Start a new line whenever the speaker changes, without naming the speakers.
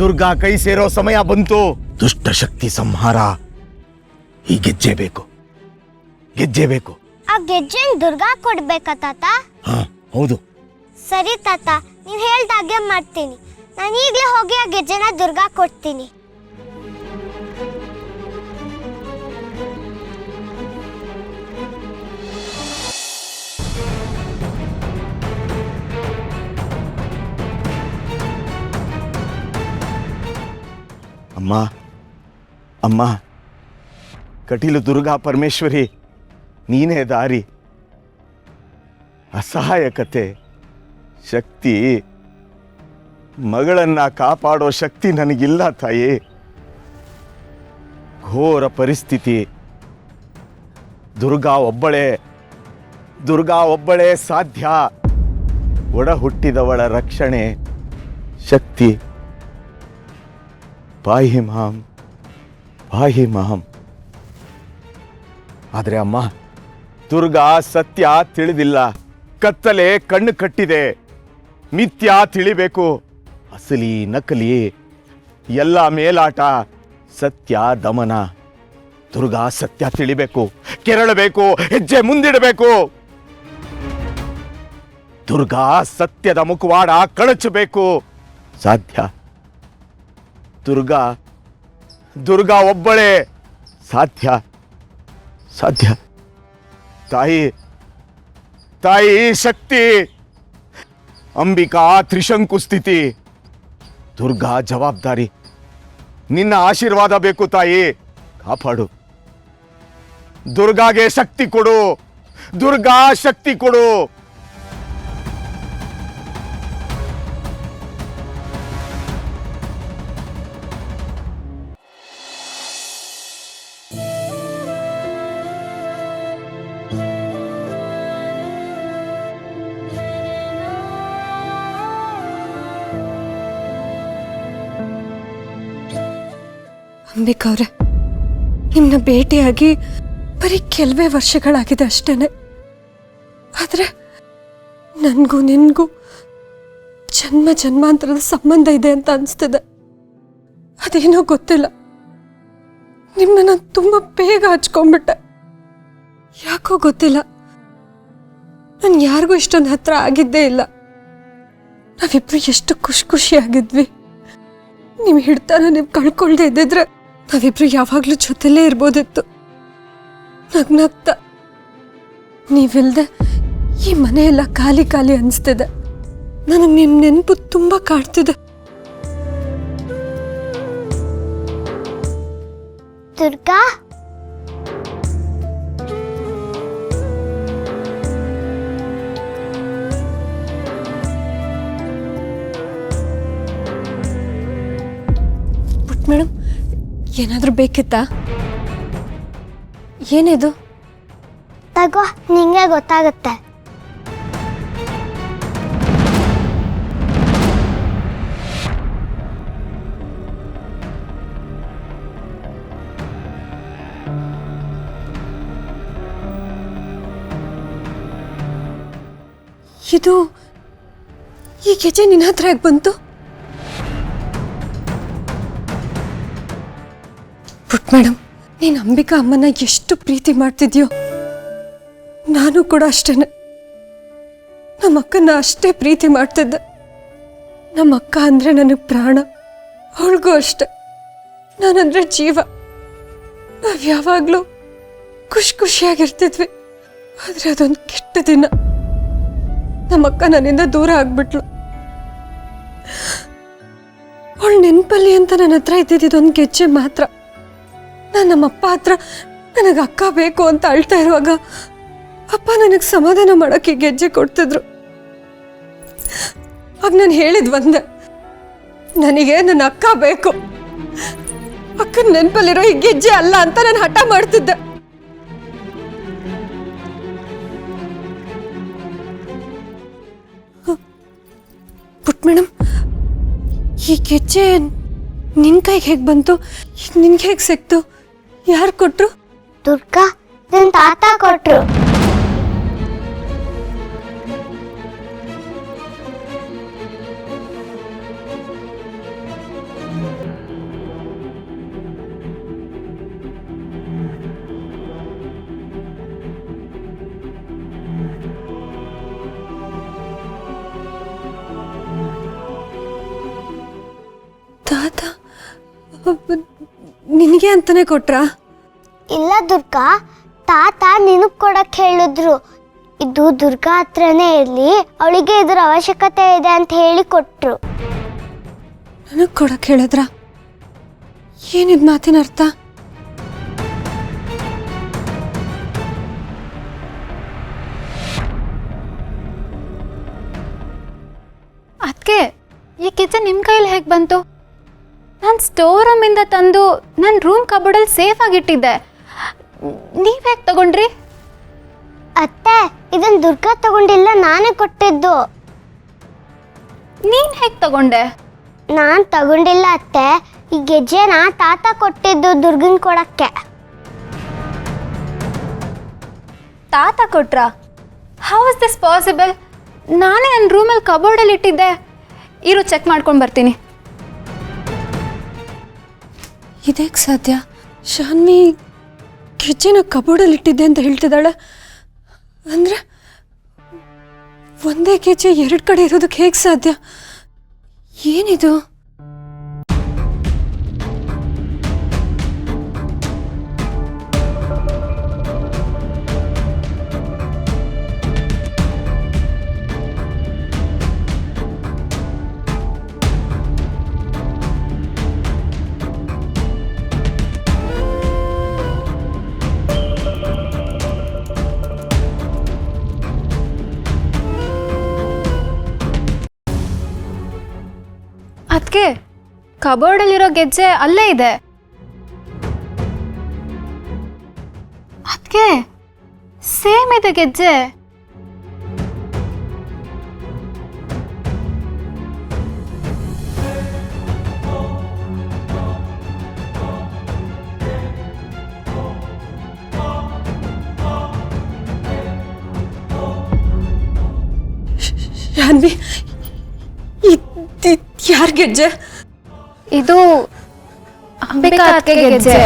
ದುರ್ಗಾ ಕೈ ಸೇರೋ ಸಮಯ ಬಂತು. ದುಷ್ಟ ಶಕ್ತಿ ಸಂಹಾರ. ಈ ಗೆಜ್ಜೆ ಬೇಕು, ಗೆಜ್ಜೆ ಬೇಕು.
ಆ ಗೆಜ್ಜೆನ್ ದುರ್ಗಾ ಕೊಡ್ಬೇಕಾ ತಾತ?
ಹಾ ಹೌದು.
ಸರಿ ತಾತ, ನೀವ್ ಹೇಳ್ದಾಗೆ ಮಾಡ್ತೀನಿ. ನಾನು ಈಗ್ಲೇ ಹೋಗಿ ಆ ಗೆಜ್ಜೆನ ದುರ್ಗಾ ಕೊಡ್ತೀನಿ.
ಅಮ್ಮ ಅಮ್ಮ, ಕಟೀಲು ದುರ್ಗಾ ಪರಮೇಶ್ವರಿ, ನೀನೇ ದಾರಿ. ಅಸಹಾಯಕತೆ ಶಕ್ತಿ, ಮಗಳನ್ನ ಕಾಪಾಡೋ ಶಕ್ತಿ ನನಗಿಲ್ಲ ತಾಯಿ. ಘೋರ ಪರಿಸ್ಥಿತಿ. ದುರ್ಗಾ ಒಬ್ಬಳೇ ಸಾಧ್ಯ. ಒಡ ಹುಟ್ಟಿದವಳ ರಕ್ಷಣೆ ಶಕ್ತಿ. ಪಾಹಿ ಮಾಂ, ಪಾಹಿ ಮಾಂ. ಆದ್ರೆ ಅಮ್ಮ, ದುರ್ಗಾ ಸತ್ಯ ತಿಳಿದಿಲ್ಲ. ಕತ್ತಲೆ ಕಣ್ಣು ಕಟ್ಟಿದೆ. ಮಿಥ್ಯ ತಿಳಿಬೇಕು. ಅಸಲಿ ನಕಲಿ ಎಲ್ಲ ಮೇಲಾಟ. ಸತ್ಯ ದಮನ. ದುರ್ಗಾ ಸತ್ಯ ತಿಳಿಬೇಕು, ಕೆರಳಬೇಕು, ಹೆಜ್ಜೆ ಮುಂದಿಡಬೇಕು. ದುರ್ಗಾ ಸತ್ಯದ ಮುಖವಾಡ ಕಳಚಬೇಕು. ಸಾಧ್ಯ. ದುರ್ಗಾ ಒಬ್ಬಳೇ ಸಾಧ್ಯ. ಸಾಧ್ಯ. ತಾಯಿ ಶಕ್ತಿ. ಅಂಬಿಕಾ ತ್ರಿಶಂಕು ಸ್ಥಿತಿ. ದುರ್ಗಾ ಜವಾಬ್ದಾರಿ. ನಿನ್ನ ಆಶೀರ್ವಾದ ಬೇಕು ತಾಯಿ. ಕಾಪಾಡು. ದುರ್ಗಾಗೆ ಶಕ್ತಿ ಕೊಡು. ದುರ್ಗಾ ಶಕ್ತಿ ಕೊಡು.
ಅಂಬಿಕಾ ಅವ್ರೆ, ನಿಮ್ಮನ್ನ ಭೇಟಿಯಾಗಿ ಬರೀ ಕೆಲವೇ ವರ್ಷಗಳಾಗಿದೆ ಅಷ್ಟೇನೆ. ಆದ್ರೆ ನನಗೂ ನಿನ್ಗೂ ಜನ್ಮಾಂತರದ ಸಂಬಂಧ ಇದೆ ಅಂತ ಅನಿಸ್ತಿದೆ. ಅದೇನೋ ಗೊತ್ತಿಲ್ಲ, ನಿಮ್ಮನ್ನ ನಾನು ತುಂಬ ಬೇಗ ಹಚ್ಕೊಂಡ್ಬಿಟ್ಟೆ. ಯಾಕೋ ಗೊತ್ತಿಲ್ಲ, ನಾನು ಯಾರಿಗೂ ಇಷ್ಟೊಂದು ಹತ್ರ ಆಗಿದ್ದೇ ಇಲ್ಲ. ನಾವಿಬ್ರು ಎಷ್ಟು ಖುಷಿಯಾಗಿದ್ವಿ. ನೀವು ಹಿಡ್ತಾನ ನೀವು ಕಳ್ಕೊಳ್ದೆ ಇದ್ದಿದ್ರೆ ನಾವಿಬ್ರು ಯಾವಾಗ್ಲೂ ಜೊತೆಲೇ ಇರ್ಬೋದಿತ್ತು. ನಗ್ನಗ್ತಾ. ನೀವಿಲ್ದೆ ಈ ಮನೆಯೆಲ್ಲ ಖಾಲಿ ಅನಿಸ್ತಿದೆ. ನನಗೆ ನಿಮ್ಮ ನೆನಪು ತುಂಬಾ ಕಾಡ್ತಿದೆ.
ದುರ್ಗಾ,
ಮೇಡಮ್, ಏನಾದರೂ ಬೇಕಿತ್ತಾ? ಏನಿದು?
ತಗೋ, ನಿಂಗೆ ಗೊತ್ತಾಗುತ್ತೆ.
ಇದು ಈ ಗೆಜ್ಜೆ ನಿನ್ನ ಹತ್ರ ಯಾಕೆ ಬಂತು? ಪುಟ್ ಮೇಡಮ್, ನೀನು ಅಂಬಿಕಾ ಅಮ್ಮನ ಎಷ್ಟು ಪ್ರೀತಿ ಮಾಡ್ತಿದ್ಯೋ ನಾನು ಕೂಡ ಅಷ್ಟೇನೆ. ನಮ್ಮ ಅಕ್ಕನ ಅಷ್ಟೇ ಪ್ರೀತಿ ಮಾಡ್ತಿದ್ದೆ. ನಮ್ಮ ಅಕ್ಕ ಅಂದರೆ ನನಗೆ ಪ್ರಾಣ. ಅವಳಿಗೂ ಅಷ್ಟೆ. ನಾನಂದ್ರೆ ಜೀವ. ನಾವು ಯಾವಾಗಲೂ ಖುಷಿಯಾಗಿರ್ತಿದ್ವಿ. ಆದರೆ ಅದೊಂದು ಕೆಟ್ಟ ದಿನ ನಮ್ಮಕ್ಕ ನನ್ನಿಂದ ದೂರ ಆಗ್ಬಿಟ್ಲು. ಅವಳು ನೆನಪಲ್ಲಿ ಅಂತ ನನ್ನ ಹತ್ರ ಇದ್ದಿದ್ದೊಂದು ಗೆಜ್ಜೆ ಮಾತ್ರ. ನಾನು ನಮ್ಮಪ್ಪ ಹತ್ರ ನನಗೆ ಅಕ್ಕ ಬೇಕು ಅಂತ ಅಳ್ತಾ ಇರುವಾಗ ಅಪ್ಪ ನನಗೆ ಸಮಾಧಾನ ಮಾಡೋಕ್ಕೆ ಗೆಜ್ಜೆ ಕೊಡ್ತಿದ್ರು. ಆಗ ನಾನು ಹೇಳಿದ್ ಒಂದೆ, ನನಗೆ ನನ್ನ ಅಕ್ಕ ಬೇಕು. ಅಕ್ಕನ ನೆನಪಲ್ಲಿರೋ ಈ ಗೆಜ್ಜೆ ಅಲ್ಲ ಅಂತ ನಾನು ಹಠ ಮಾಡ್ತಿದ್ದೆ. ಪುಟ್ ಮೇಡಮ್, ಈ ಗೆಜ್ಜೆ ನಿನ್ ಕೈಗೆ ಹೇಗೆ ಬಂತು? ನಿನ್ಗೆ ಹೇಗೆ ಸಿಕ್ತು? ಯಾರು ಕೊಟ್ರು?
ದುರ್ಗಾ, ನನ್ನ ತಾತ ಕೊಟ್ರು.
ನಿನಗೆ ಅಂತಾನೆ ಕೊಟ್ರಾ?
ಇಲ್ಲ ದುರ್ಗಾ, ತಾತ ನಿನಗ್ ಕೊಡಕ್ ಹೇಳಿದ್ರು. ಇದು ದುರ್ಗಾ ಹತ್ರನೇ ಇರ್ಲಿ, ಅವಳಿಗೆ ಇದ್ರ ಅವಶ್ಯಕತೆ ಇದೆ ಅಂತ ಹೇಳಿ ಕೊಟ್ರು.
ನನಗೆ ಕೊಡಕ್ಕೆ ಹೇಳಿದ್ರ? ಏನಿದ್ ಮಾತಿನ ಅರ್ಥ?
ಅದಕ್ಕೆ ಈ ಕಿಚನ್ ನಿಮ್ಮ ಕೈಲಿ ಹೇಗೆ ಬಂತು? ನಾನು ಸ್ಟೋರ್ ರೂಮಿಂದ ತಂದು ನನ್ನ ರೂಮ್ ಕಬೋರ್ಡಲ್ಲಿ ಸೇಫ್ ಆಗಿಟ್ಟಿದ್ದೆ. ನೀವು ಹೇಗೆ ತಗೊಂಡ್ರಿ?
ಅತ್ತೆ, ಇದನ್ ದುರ್ಗಾ ತಗೊಂಡಿಲ್ಲ, ನಾನೇ ಕೊಟ್ಟಿದ್ದು.
ನೀನು ಹೇಗೆ ತಗೊಂಡೆ?
ನಾನ್ ತಗೊಂಡಿಲ್ಲ ಅತ್ತೆ, ಈ ಗೆಜ್ಜೆನ ತಾತ ಕೊಟ್ಟಿದ್ದು ದುರ್ಗನ್ ಕೊಡಕ್ಕೆ.
ತಾತ ಕೊಟ್ರಾ? How is this possible? ನಾನೇ ನನ್ನ ರೂಮಲ್ಲಿ ಕಬೋರ್ಡಲ್ಲಿ ಇಟ್ಟಿದ್ದೆ. ಇರು, ಚೆಕ್ ಮಾಡ್ಕೊಂಡು ಬರ್ತೀನಿ.
ಇದೇಗೆ ಸಾಧ್ಯ? ಶಾನ್ವಿ ಗೆಜ್ಜೆನ ಕಬೋರ್ಡಲ್ಲಿ ಇಟ್ಟಿದ್ದೆ ಅಂತ ಹೇಳ್ತಿದ್ದಾಳೆ. ಅಂದರೆ ಒಂದೇ ಗೆಜ್ಜೆ ಎರಡು ಕಡೆ ಇರೋದಕ್ಕೆ ಹೇಗೆ ಸಾಧ್ಯ? ಏನಿದು?
ಅದಕ್ಕೆ ಕಬೋರ್ಡಲ್ಲಿರೋ ಗೆಜ್ಜೆ ಅಲ್ಲೇ ಇದೆ. ಅದಕ್ಕೆ ಸೇಮ್ ಇದೆ ಗೆಜ್ಜೆ.
ಶಾನ್ವಿ, ಯಾರ ಗೆಜ್ಜೆ?
ಇದು ಅಂಬಿಕಾ ಅತ್ತೆ ಗೆಜ್ಜೆ.